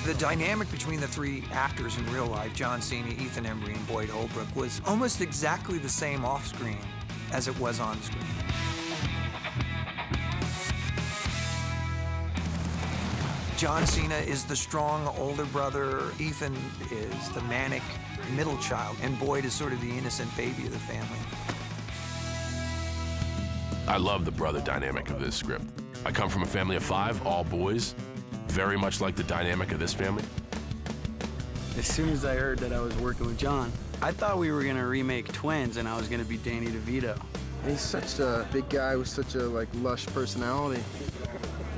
The dynamic between the three actors in real life, John Cena, Ethan Embry, and Boyd Holbrook, was almost exactly the same off-screen as it was on screen. John Cena is the strong older brother, Ethan is the manic middle child, and Boyd is sort of the innocent baby of the family. I love the brother dynamic of this script. I come from a family of 5, all boys, very much like the dynamic of this family. As soon as I heard that I was working with John, I thought we were gonna remake Twins and I was gonna be Danny DeVito. He's such a big guy with such a lush personality.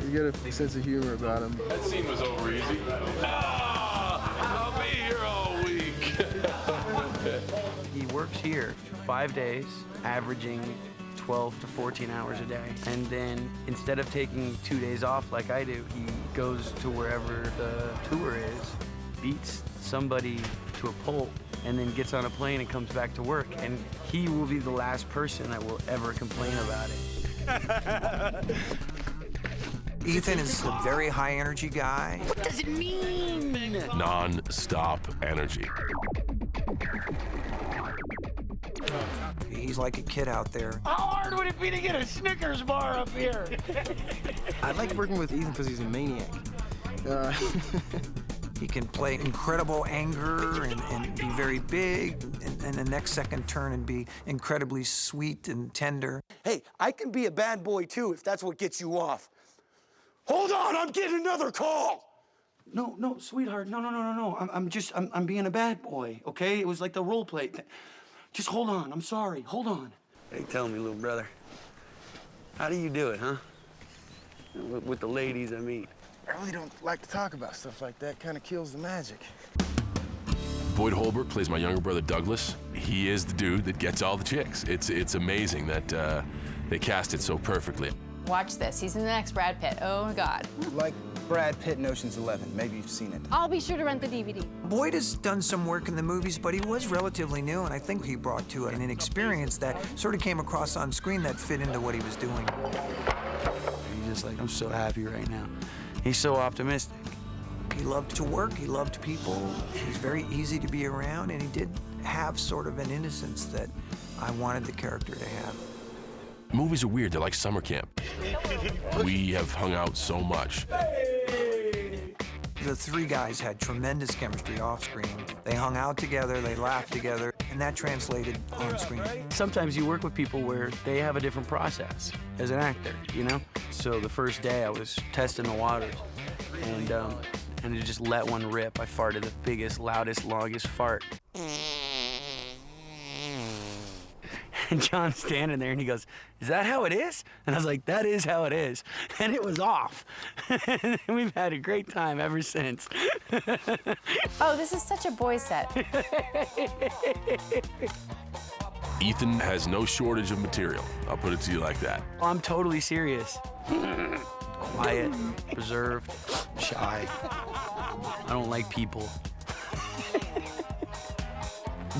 You get a sense of humor about him. That scene was over easy. I'll be here all week. He works here 5 days, averaging 12 to 14 hours a day. And then instead of taking 2 days off like I do, he goes to wherever the tour is, beats somebody to a pulp, and then gets on a plane and comes back to work. And he will be the last person that will ever complain about it. Ethan is a very high-energy guy. What does it mean? Non-stop energy. He's like a kid out there. How hard would it be to get a Snickers bar up here? I like working with Ethan because he's a maniac. He can play incredible anger and be very big, and the next second turn and be incredibly sweet and tender. Hey, I can be a bad boy too if that's what gets you off. Hold on, I'm getting another call. No, sweetheart, no. I'm being a bad boy, okay? It was like the role play. Just hold on, I'm sorry, hold on. Hey, tell me, little brother, how do you do it, huh? With the ladies, I mean. I really don't like to talk about stuff like that. Kind of kills the magic. Boyd Holbrook plays my younger brother, Douglas. He is the dude that gets all the chicks. It's amazing that they cast it so perfectly. Watch this. He's in the next Brad Pitt. Oh, God. Like Brad Pitt in Ocean's 11. Maybe you've seen it. I'll be sure to rent the DVD. Boyd has done some work in the movies, but he was relatively new, and I think he brought to it an experience that sort of came across on screen that fit into what he was doing. He's just like, I'm so happy right now. He's so optimistic. He loved to work, he loved people, he's very easy to be around, and he did have sort of an innocence that I wanted the character to have. Movies are weird, they're like summer camp. We have hung out so much. The three guys had tremendous chemistry off screen. They hung out together, they laughed together, and that translated on screen. Sometimes you work with people where they have a different process as an actor, you know? So the first day I was testing the waters, and I just let one rip. I farted the biggest, loudest, longest fart. And John's standing there, and he goes, "Is that how it is?" And I was like, "That is how it is." And it was off. And we've had a great time ever since. Oh, this is such a boy set. Ethan has no shortage of material. I'll put it to you like that. I'm totally serious. Quiet, reserved, shy. I don't like people.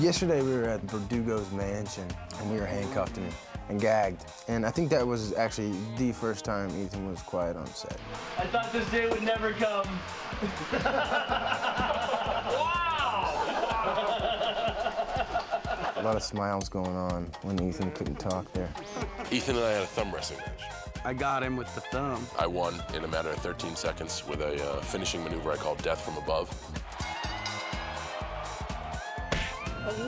Yesterday we were at Verdugo's mansion and we were handcuffed and gagged. And I think that was actually the first time Ethan was quiet on set. I thought this day would never come. A lot of smiles going on when Ethan couldn't talk there. Ethan and I had a thumb wrestling match. I got him with the thumb. I won in a matter of 13 seconds with a finishing maneuver I call Death from Above.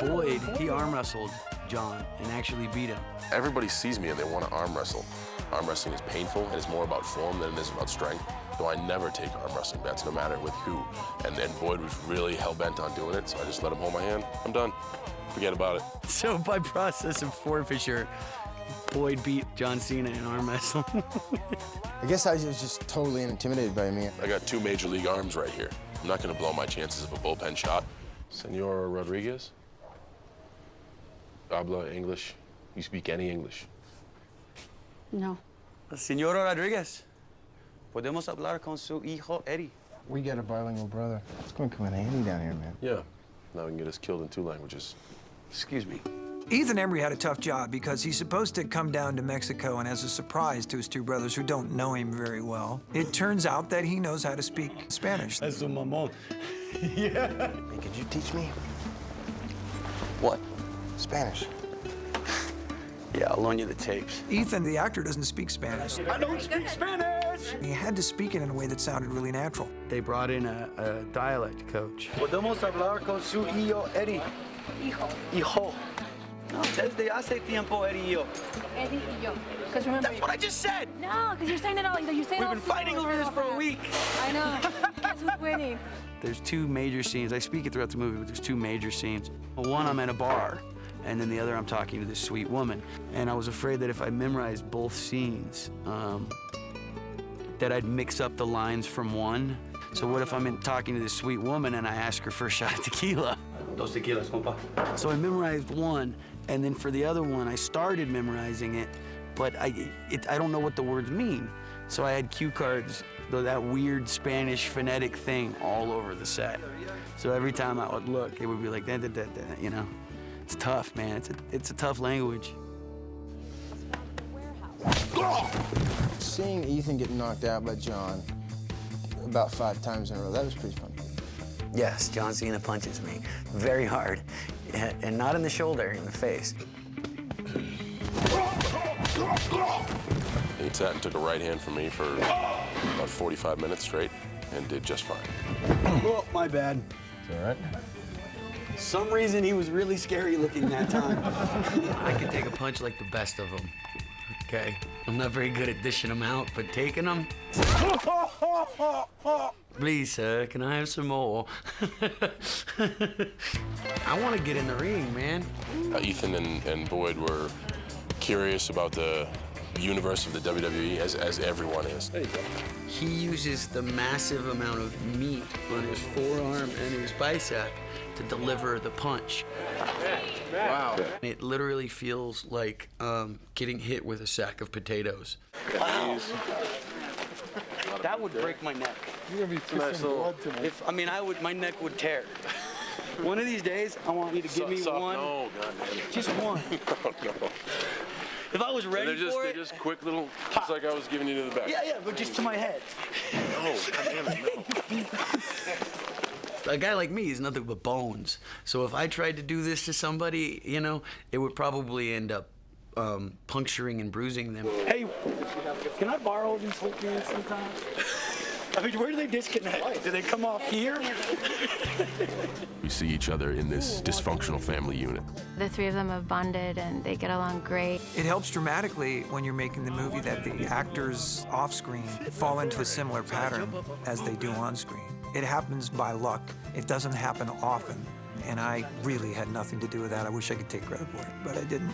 Boyd, he arm wrestled John and actually beat him. Everybody sees me and they want to arm wrestle. Arm wrestling is painful and it's more about form than it is about strength. So I never take arm wrestling bets, no matter with who. And Boyd was really hell-bent on doing it, so I just let him hold my hand. I'm done. Forget about it. So by process of forfeiture, Boyd beat John Cena in arm wrestling. I guess I was just totally intimidated by me. I got 2 major league arms right here. I'm not going to blow my chances of a bullpen shot. Senor Rodriguez? Habla English? You speak any English? No. Señora Rodriguez, podemos hablar con su hijo Eddie? We got a bilingual brother. It's going to come in handy down here, man. Yeah. Now we can get us killed in 2 languages. Excuse me. Ethan Embry had a tough job because he's supposed to come down to Mexico and as a surprise to his two brothers who don't know him very well, it turns out that he knows how to speak Spanish. That's a mamon. Yeah. Hey, could you teach me What? Spanish? Yeah, I'll loan you the tapes. Ethan, the actor, doesn't speak Spanish. I don't speak Spanish. He had to speak it in a way that sounded really natural. They brought in a dialect coach. Podemos hablar con su hijo Eddie. Hijo. No, desde hace tiempo, Eddie y yo. Eddie y yo. Because remember. That's what I just said. No, because you're saying it all. You're saying We've been fighting over this for a week. I know. Guess who's winning? There's two major scenes. I speak it throughout the movie, but there's two major scenes. One, I'm at a bar, and then the other, I'm talking to this sweet woman. And I was afraid that if I memorized both scenes, that I'd mix up the lines from one. So what if I'm talking to this sweet woman and I ask her for a shot of tequila? Dos tequilas, compa. So I memorized one, and then for the other one, I started memorizing it, but I don't know what the words mean. So I had cue cards, that weird Spanish phonetic thing all over the set. So every time I would look, it would be like, da, da, da, da, you know? It's tough, man. It's a tough language. Seeing Ethan get knocked out by John about 5 times in a row, that was pretty fun. Yes, John Cena punches me very hard, and not in the shoulder, in the face. He sat and took a right hand from me for about 45 minutes straight and did just fine. Oh, my bad. Is that right? Some reason he was really scary looking that time. I can take a punch like the best of them. Okay, I'm not very good at dishing them out, but taking them. Please, sir, can I have some more? I want to get in the ring, man. Ethan and Boyd were curious about the universe of the WWE, as everyone is. There you go. He uses the massive amount of meat on his forearm and his bicep to deliver the punch. Wow. It literally feels like getting hit with a sack of potatoes. Wow. That would break my neck. You're gonna be pissing blood tonight. My neck would tear. One of these days, I want you to give me one. No, goddamn. Just one. No. If I was ready for They're it. just quick little, just like I was giving you to the back. Yeah, but just to my head. No, goddamn it, no. A guy like me is nothing but bones. So if I tried to do this to somebody, you know, it would probably end up puncturing and bruising them. Hey, can I borrow these whole cans sometime? I mean, where do they disconnect? Do they come off here? We see each other in this dysfunctional family unit. The three of them have bonded and they get along great. It helps dramatically when you're making the movie that the actors off-screen fall into a similar pattern as they do on-screen. It happens by luck. It doesn't happen often, and I really had nothing to do with that. I wish I could take credit for it, but I didn't.